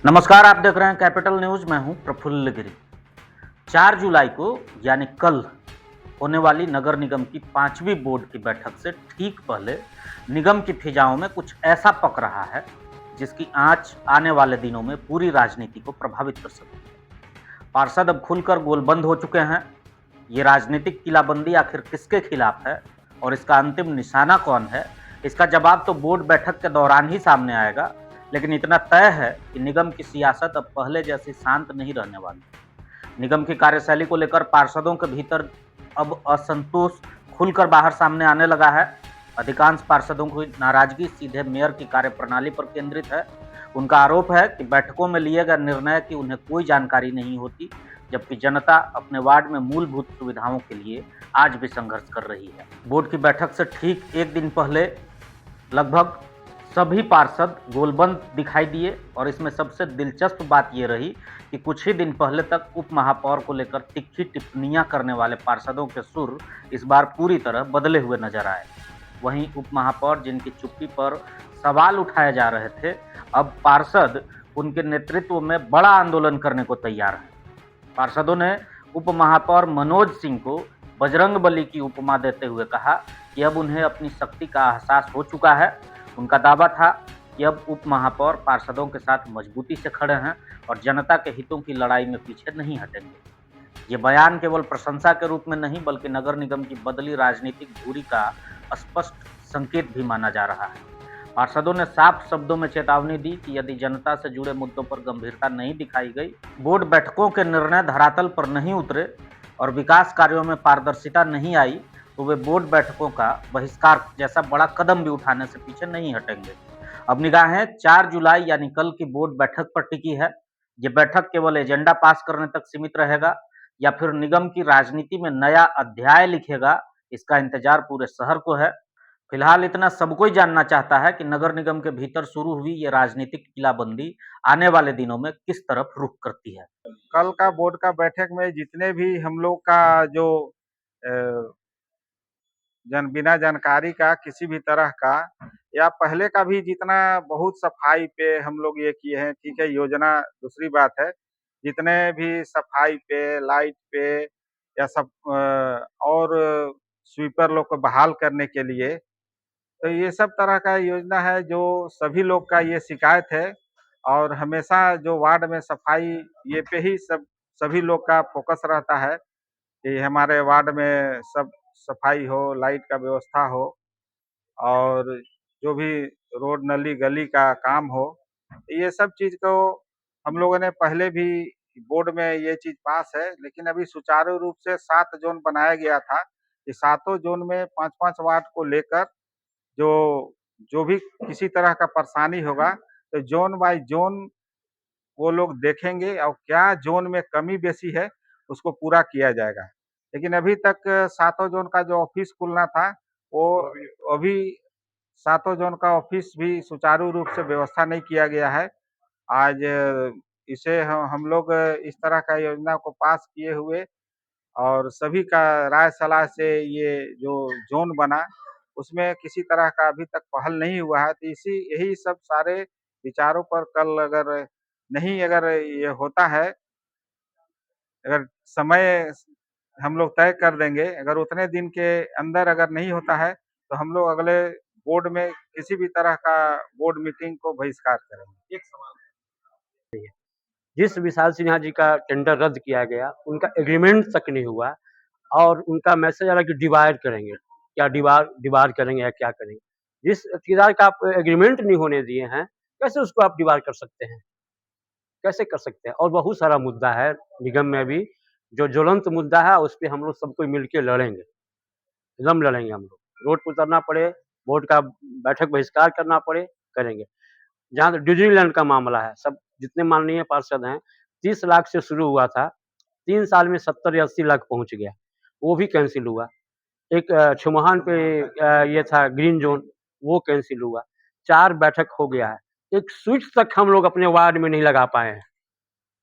नमस्कार, आप देख रहे हैं कैपिटल न्यूज। मैं हूं प्रफुल्ल गिरी। 4 जुलाई को यानी कल होने वाली नगर निगम की 5वीं बोर्ड की बैठक से ठीक पहले निगम की फिजाओं में कुछ ऐसा पक रहा है जिसकी आंच आने वाले दिनों में पूरी राजनीति को प्रभावित कर सकती है। पार्षद अब खुलकर गोलबंद हो चुके हैं। ये राजनीतिक किलाबंदी आखिर किसके खिलाफ है और इसका अंतिम निशाना कौन है, इसका जवाब तो बोर्ड बैठक के दौरान ही सामने आएगा। लेकिन इतना तय है कि निगम की सियासत अब पहले जैसी शांत नहीं रहने वाली। निगम की कार्यशैली को लेकर पार्षदों के भीतर अब असंतोष खुलकर बाहर सामने आने लगा है। अधिकांश पार्षदों की नाराजगी सीधे मेयर की कार्यप्रणाली पर केंद्रित है। उनका आरोप है कि बैठकों में लिए गए निर्णय की उन्हें कोई जानकारी नहीं होती, जबकि जनता अपने वार्ड में मूलभूत सुविधाओं के लिए आज भी संघर्ष कर रही है। बोर्ड की बैठक से ठीक एक दिन पहले लगभग सभी पार्षद गोलबंद दिखाई दिए और इसमें सबसे दिलचस्प बात ये रही कि कुछ ही दिन पहले तक उप महापौर को लेकर तिखी टिप्पणियां करने वाले पार्षदों के सुर इस बार पूरी तरह बदले हुए नजर आए। वहीं उप महापौर जिनकी चुप्पी पर सवाल उठाए जा रहे थे, अब पार्षद उनके नेतृत्व में बड़ा आंदोलन करने को तैयार हैं। पार्षदों ने उप महापौर मनोज सिंह को बजरंगबली की उपमा देते हुए कहा कि अब उन्हें अपनी शक्ति का एहसास हो चुका है। उनका दावा था कि अब उप महापौर पार्षदों के साथ मजबूती से खड़े हैं और जनता के हितों की लड़ाई में पीछे नहीं हटेंगे। ये बयान केवल प्रशंसा के रूप में नहीं बल्कि नगर निगम की बदली राजनीतिक धुरी का स्पष्ट संकेत भी माना जा रहा है। पार्षदों ने साफ शब्दों में चेतावनी दी कि यदि जनता से जुड़े मुद्दों पर गंभीरता नहीं दिखाई गई, बोर्ड बैठकों के निर्णय धरातल पर नहीं उतरे और विकास कार्यों में पारदर्शिता नहीं आई, तो वे बोर्ड बैठकों का बहिष्कार जैसा बड़ा कदम भी उठाने से पीछे नहीं हटेंगे। अब निगाहें 4 जुलाई यानी कल की बोर्ड बैठक पर टिकी है। ये बैठक केवल एजेंडा पास करने तक सीमित रहेगा या फिर निगम की राजनीति में नया अध्याय लिखेगा, इसका इंतजार पूरे शहर को है। फिलहाल इतना सब कोई जानना चाहता है कि नगर निगम के भीतर शुरू हुई ये राजनीतिक किलाबंदी आने वाले दिनों में किस तरफ रुख करती है। कल का बोर्ड का बैठक में जितने भी हम लोग का जो बिना जानकारी का किसी भी तरह का या पहले का भी जितना बहुत सफाई पे हम लोग ये किए हैं, ठीक है, योजना दूसरी बात है। जितने भी सफाई पे, लाइट पे या सब और स्वीपर लोग को बहाल करने के लिए, तो ये सब तरह का योजना है जो सभी लोग का ये शिकायत है। और हमेशा जो वार्ड में सफाई ये पे ही सभी लोग का फोकस रहता है कि हमारे वार्ड में सब सफाई हो, लाइट का व्यवस्था हो और जो भी रोड नली गली का काम हो, ये सब चीज को हम लोगों ने पहले भी बोर्ड में ये चीज पास है। लेकिन अभी सुचारू रूप से 7 जोन बनाया गया था कि सातों जोन में 5-5 वार्ड को लेकर जो जो भी किसी तरह का परेशानी होगा तो जोन बाय जोन वो लोग देखेंगे और क्या जोन में कमी बेसी है उसको पूरा किया जाएगा। लेकिन अभी तक सातों जोन का जो ऑफिस खुलना था वो अभी सातों जोन का ऑफिस भी सुचारू रूप से व्यवस्था नहीं किया गया है। आज इसे हम लोग इस तरह का योजना को पास किए हुए और सभी का राय सलाह से ये जो जोन बना उसमें किसी तरह का अभी तक पहल नहीं हुआ है। तो इसी यही सब सारे विचारों पर कल अगर ये होता है, अगर समय हम लोग तय कर देंगे, अगर उतने दिन के अंदर अगर नहीं होता है तो हम लोग अगले बोर्ड में किसी भी तरह का बोर्ड मीटिंग को बहिष्कार करेंगे। एक सवाल जिस विशाल सिन्हा जी का टेंडर रद्द किया गया, उनका एग्रीमेंट तक नहीं हुआ और उनका मैसेज आ रहा कि डिवाइड करेंगे, क्या डिवाइड करेंगे या क्या करेंगे? जिस ठेकेदार का आप एग्रीमेंट नहीं होने दिए हैं, कैसे उसको आप डिवाइड कर सकते हैं? कैसे कर सकते हैं? और बहुत सारा मुद्दा है निगम में भी, जो ज्वलंत मुद्दा है उस पे हम लोग सब कोई मिल के लड़ेंगे, एकदम लड़ेंगे हम लोग। रोड पे उतरना पड़े, बोर्ड का बैठक बहिष्कार करना पड़े, करेंगे। जहाँ तक डिज्नीलैंड का मामला है, सब जितने माननीय पार्षद हैं, 30 लाख से शुरू हुआ था, 3 साल में 70 या 80 लाख पहुँच गया, वो भी कैंसिल हुआ। एक छुमहान पे ये था ग्रीन ज़ोन, वो कैंसिल हुआ। 4 बैठक हो गया है, एक स्विच तक हम लोग अपने वार्ड में नहीं लगा पाए हैं।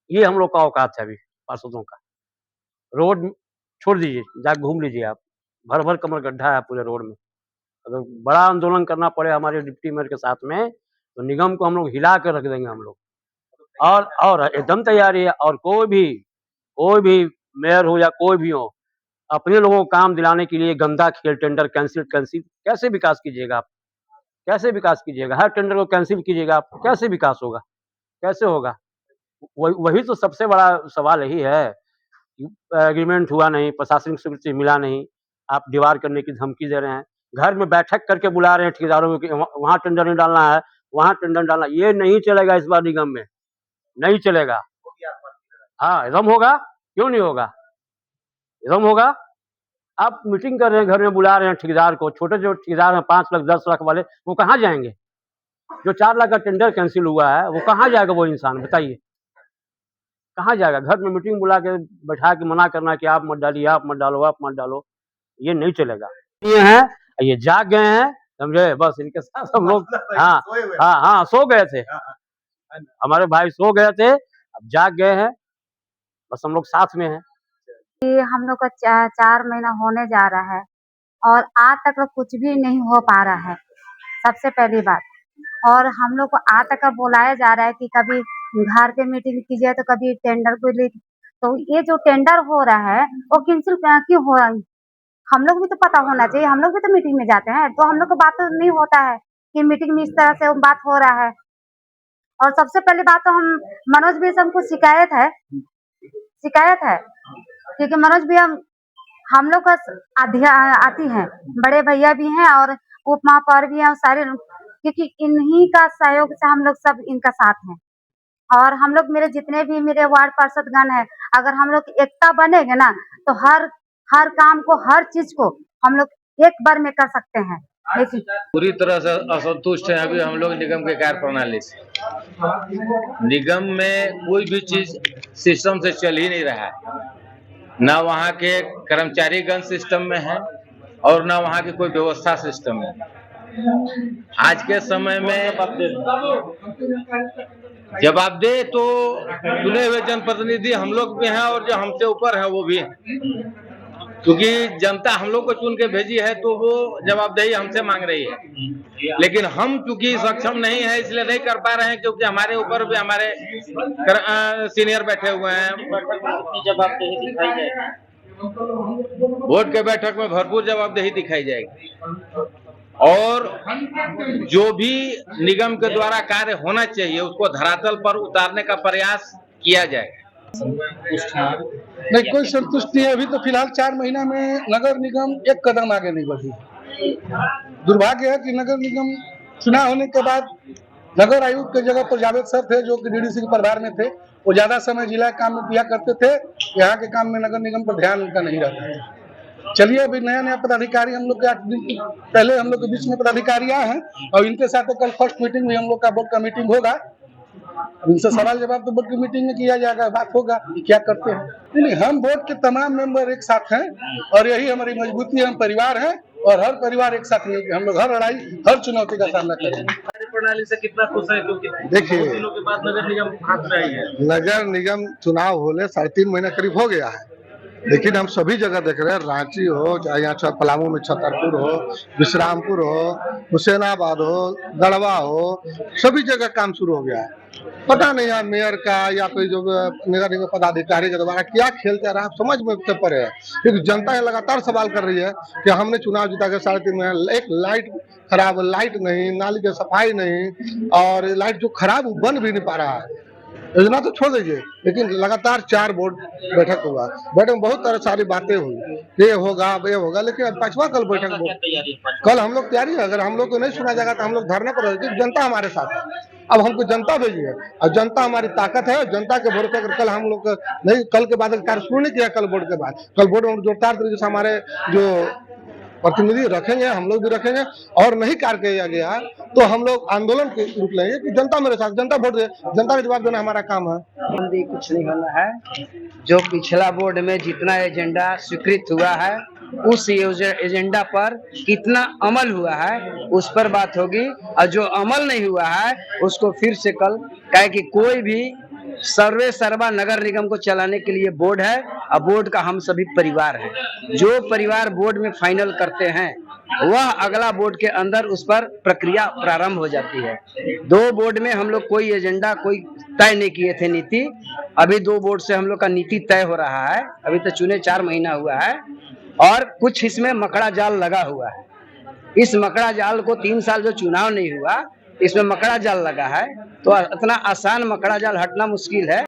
ये हम लोग का औकात है अभी पार्षदों का। रोड छोड़ दीजिए, जाके घूम लीजिए आप, भर-भर कमर गड्ढा है पूरे रोड में। अगर बड़ा आंदोलन करना पड़े हमारे डिप्टी मेयर के साथ में, तो निगम को हम लोग हिला कर रख देंगे हम लोग। और एकदम तैयारी है। और कोई भी मेयर हो या कोई भी हो, अपने लोगों को काम दिलाने के लिए गंदा खेल, टेंडर कैंसिल कैसे विकास कीजिएगा आप? कैसे विकास कीजिएगा? हर टेंडर को कैंसिल कीजिएगा आप, कैसे विकास होगा? कैसे होगा? वही तो सबसे बड़ा सवाल यही है। एग्रीमेंट हुआ नहीं, प्रशासनिक स्वीकृति मिला नहीं, आप दीवार करने की धमकी दे रहे हैं। घर में बैठक करके बुला रहे हैं ठेकेदारों को कि वहाँ टेंडर नहीं डालना है, वहाँ टेंडर डालना है। ये नहीं चलेगा इस बार निगम में, नहीं चलेगा। हाँ, एकदम होगा, क्यों नहीं होगा? एकदम होगा। आप मीटिंग कर रहे हैं, घर में बुला रहे हैं ठेकेदार को, छोटे जो ठेकेदार हैं 5 लाख 10 लाख वाले, वो कहाँ जाएँगे? जो 4 लाख का टेंडर कैंसिल हुआ है, वो कहाँ जाएगा वो इंसान बताइए? कहाँ जाएगा? घर में मीटिंग बुला के बैठा के मना करना कि आप मत डालिए, आप मत डालो, आप मत डालो, ये नहीं चलेगा। ये हैं, ये जाग गए हैं, समझे? बस इनके साथ हम लोग हाँ, सो गए थे। हमारे भाई सो गए थे, अब जाग गए हैं, बस हम लोग साथ में हैं। कि हम लोग का 4 महीना होने जा रहा है और आज तक कुछ भी नहीं हो पा रहा है, सबसे पहली बात। और हम लोग को आज तक बुलाया जा रहा है कि कभी घर पे मीटिंग कीजिए तो कभी टेंडर को ले, तो ये जो टेंडर हो रहा है वो कैंसिल क्यों हो रहा है? हम लोग भी तो पता होना चाहिए, हम लोग भी तो मीटिंग में जाते हैं, तो हम लोग को बात तो नहीं होता है कि मीटिंग में इस तरह से बात हो रहा है। और सबसे पहली बात तो हम मनोज भी से हमको शिकायत है क्योंकि मनोज भी हम लोग का आती हैं, बड़े भैया भी हैं और उप महापौर भी हैं, सारे क्योंकि इन्हीं का सहयोग से हम लोग सब इनका साथ हैं। और हम लोग मेरे जितने भी मेरे वार्ड पार्षद गण है, अगर हम लोग एकता बनेंगे ना तो हर काम को, हर चीज को हम लोग एक बार में कर सकते हैं। लेकिन पूरी तरह से असंतुष्ट हैं अभी हम लोग निगम के कार्य प्रणाली से। निगम में कोई भी चीज सिस्टम से चल ही नहीं रहा है, ना वहाँ के कर्मचारीगण सिस्टम में है और ना वहाँ की कोई व्यवस्था सिस्टम में। आज के समय में जवाबदेह तो चुने हुए जनप्रतिनिधि हम लोग भी हैं और जो हमसे ऊपर है वो भी हैं, क्योंकि जनता हम लोग को चुन के भेजी है तो वो जवाबदेही हमसे मांग रही है। लेकिन हम चूंकि सक्षम नहीं है इसलिए नहीं कर पा रहे हैं, क्योंकि हमारे ऊपर भी हमारे सीनियर बैठे हुए हैं। जवाबदेही दिखाई जाएगी, वोट के बैठक में भरपूर जवाबदेही दिखाई जाएगी और जो भी निगम के द्वारा कार्य होना चाहिए उसको धरातल पर उतारने का प्रयास किया जाएगा। नहीं, कोई संतुष्टि है। अभी तो फिलहाल 4 महीना में नगर निगम एक कदम आगे नहीं बढ़ी। दुर्भाग्य है कि नगर निगम चुनाव होने के बाद नगर आयुक्त की जगह पर जावेद सर थे जो कि डीडीसी के प्रभार में थे, वो ज्यादा समय जिला काम में दिया करते थे, यहाँ के काम में नगर निगम पर ध्यान उनका नहीं रहता है। चलिए, अभी नया पदाधिकारी हम लोग के 8 दिन पहले हम लोग के बीच में पदाधिकारी आए हैं और इनके साथ कल फर्स्ट मीटिंग में हम लोग का बोर्ड का मीटिंग होगा। इनसे सवाल जवाब तो बोर्ड की मीटिंग में किया जाएगा, बात होगा कि क्या करते हैं। नहीं, हम बोर्ड के तमाम मेंबर एक साथ हैं और यही हमारी मजबूती है। हम परिवार हैं और हर परिवार एक साथ मिलकर हम लोग हर लड़ाई, हर चुनौती का सामना करेंगे। प्रणाली से कितना खुश है, क्योंकि देखिए, दिनों के बाद नगर निगम हाथ में आई है। नगर निगम चुनाव होने 3.5 महीना करीब हो गया है, लेकिन हम सभी जगह देख रहे हैं, रांची हो चाहे यहाँ पलामू में छतरपुर हो, विश्रामपुर हो, हुसैनाबाद हो, गढ़वा हो, सभी जगह काम शुरू हो गया है। पता नहीं है मेयर का या कोई जो नगर निगम पदाधिकारी के द्वारा क्या खेल चल रहा है, समझ में पड़े है। क्योंकि जनता ये लगातार सवाल कर रही है कि हमने चुनाव जीता के 3.5 महीना, एक लाइट खराब, लाइट नहीं, नाली की सफाई नहीं और लाइट जो खराब बन भी नहीं पा रहा है। योजना तो छोड़ दीजिए, लेकिन लगातार 4 बोर्ड बैठक हुआ, बैठक में बहुत सारी बातें हुई, ये होगा, लेकिन 5वां कल बैठक कल हम लोग तैयारी है। अगर हम लोग को नहीं सुना जाएगा तो हम लोग धरने पर रहेंगे। जनता हमारे साथ है, अब हमको जनता भेजी है और जनता हमारी ताकत है। जनता के भरोसे अगर कल हम लोग नहीं, कल के बाद कार्य शुरू नहीं किया, कल बोर्ड के बाद, कल बोर्ड में जोरदार तरीके से हमारे जो प्रतिनिधि रखेंगे, हम लोग भी रखेंगे और नहीं कार्य किया गया तो हम लोग आंदोलन के रूप लेंगे कि जनता मेरे साथ, जनता वोट दे, जनता का जवाब देना हमारा काम है। कुछ नहीं होना है। जो पिछला बोर्ड में जितना एजेंडा स्वीकृत हुआ है उस एजेंडा पर कितना अमल हुआ है उस पर बात होगी, और जो अमल नहीं हुआ है उसको फिर से कल, कहे कि कोई भी सर्वे सर्वा नगर निगम को चलाने के लिए बोर्ड है और बोर्ड का हम सभी परिवार हैं। जो परिवार बोर्ड में फाइनल करते हैं वह अगला बोर्ड के अंदर उस पर प्रक्रिया प्रारंभ हो जाती है। 2 बोर्ड में हम लोग कोई एजेंडा कोई तय नहीं किए थे नीति। अभी 2 बोर्ड से हम लोग का नीति तय हो रहा है। अभी तो चुने 4 महीना हुआ है और कुछ इसमें मकड़ा जाल लगा हुआ है। इस मकड़ा जाल को 3 साल जो चुनाव नहीं हुआ, इसमें मकड़ा जाल लगा है, तो इतना आसान मकड़ा जाल हटना मुश्किल है।